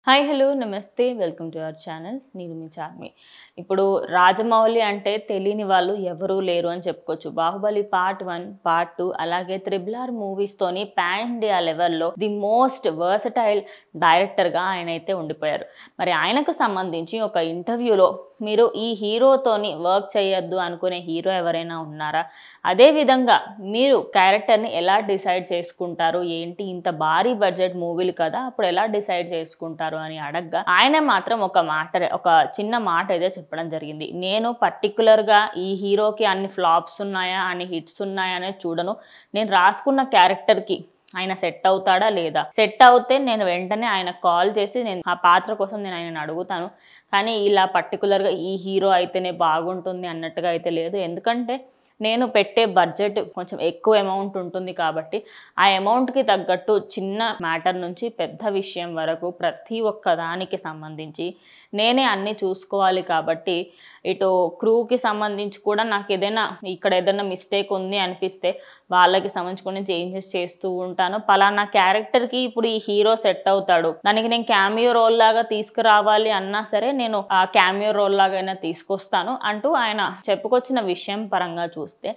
Hi hello నమస్తే welcome to our channel నేను మీ చార్మి. ఇప్పుడు రాజమౌళి అంటే తెలియని వాళ్ళు ఎవరూ లేరు అని చెప్పుకోవచ్చు. బాహుబలి పార్ట్ 1, పార్ట్ 2 అలాగే త్రిబుల్ మూవీస్తోని పాన్ ఇండియా లెవెల్లో ది మోస్ట్ వర్సటైల్ డైరెక్టర్గా ఆయన అయితే ఉండిపోయారు. మరి ఆయనకు సంబంధించి ఒక ఇంటర్వ్యూలో మీరు ఈ హీరోతోని వర్క్ చేయొద్దు అనుకునే హీరో ఎవరైనా ఉన్నారా? అదేవిధంగా మీరు క్యారెక్టర్ని ఎలా డిసైడ్ చేసుకుంటారు ఏంటి, ఇంత భారీ బడ్జెట్ మూవీలు కదా అప్పుడు ఎలా డిసైడ్ చేసుకుంటారు అని అడగ్గా ఆయన మాత్రం ఒక చిన్న మాట అయితే చెప్పడం జరిగింది. నేను పర్టికులర్గా ఈ హీరోకి అన్ని ఫ్లాప్స్ ఉన్నాయా అన్ని హిట్స్ ఉన్నాయా అనేది చూడను. నేను రాసుకున్న క్యారెక్టర్కి ఆయన సెట్ అవుతాడా లేదా, సెట్ అవుతే నేను వెంటనే ఆయన కాల్ చేసి నేను ఆ పాత్ర కోసం నేను ఆయనను అడుగుతాను. కానీ ఇలా పర్టికులర్గా ఈ హీరో అయితేనే బాగుంటుంది అన్నట్టుగా అయితే లేదు. ఎందుకంటే నేను పెట్టే బడ్జెట్ కొంచెం ఎక్కువ అమౌంట్ ఉంటుంది కాబట్టి ఆ అమౌంట్కి తగ్గట్టు చిన్న మ్యాటర్ నుంచి పెద్ద విషయం వరకు ప్రతి ఒక్క దానికి సంబంధించి నేనే అన్నీ చూసుకోవాలి. కాబట్టి ఇటు క్రూకి సంబంధించి కూడా నాకు ఇక్కడ ఏదైనా మిస్టేక్ ఉంది అనిపిస్తే వాళ్ళకి సంబంధించుకుని చేంజెస్ చేస్తూ ఉంటాను. పలానా క్యారెక్టర్కి ఇప్పుడు ఈ హీరో సెట్ అవుతాడు, దానికి నేను క్యామియో రోల్ లాగా తీసుకురావాలి అన్నా సరే నేను ఆ క్యామియో రోల్ లాగా తీసుకొస్తాను అంటూ ఆయన చెప్పుకొచ్చిన విషయం పరంగా చూస్తే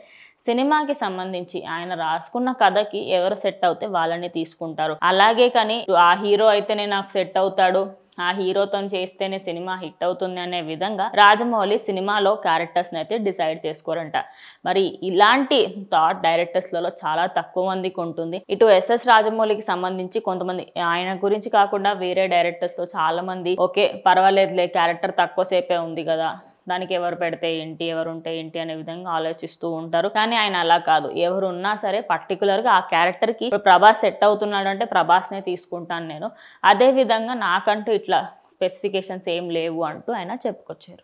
సినిమాకి సంబంధించి ఆయన రాసుకున్న కథకి ఎవరు సెట్ అవుతే వాళ్ళని తీసుకుంటారు. అలాగే కానీ ఆ హీరో అయితేనే నాకు సెట్ అవుతాడు, ఆ హీరోతో చేస్తేనే సినిమా హిట్ అవుతుంది అనే విధంగా రాజమౌళి సినిమాలో క్యారెక్టర్స్ని అయితే డిసైడ్ చేసుకోరంట. మరి ఇలాంటి థాట్ డైరెక్టర్స్లలో చాలా తక్కువ మందికి ఉంటుంది. ఇటు ఎస్ఎస్ రాజమౌళికి సంబంధించి కొంతమంది ఆయన గురించి కాకుండా వేరే డైరెక్టర్స్లో చాలా మంది ఓకే పర్వాలేదులే క్యారెక్టర్ తక్కువ సేపే ఉంది కదా, దానికి ఎవరు పెడితే ఏంటి ఎవరు ఉంటే ఏంటి అనే విధంగా ఆలోచిస్తూ ఉంటారు. కానీ ఆయన అలా కాదు, ఎవరు ఉన్నా సరే పర్టికులర్గా ఆ క్యారెక్టర్కి ప్రభాస్ సెట్ అవుతున్నాడు అంటే ప్రభాస్నే తీసుకుంటాను నేను, అదే విధంగా నాకంటూ ఇట్లా స్పెసిఫికేషన్స్ ఏం లేవు అంటూ ఆయన చెప్పుకొచ్చారు.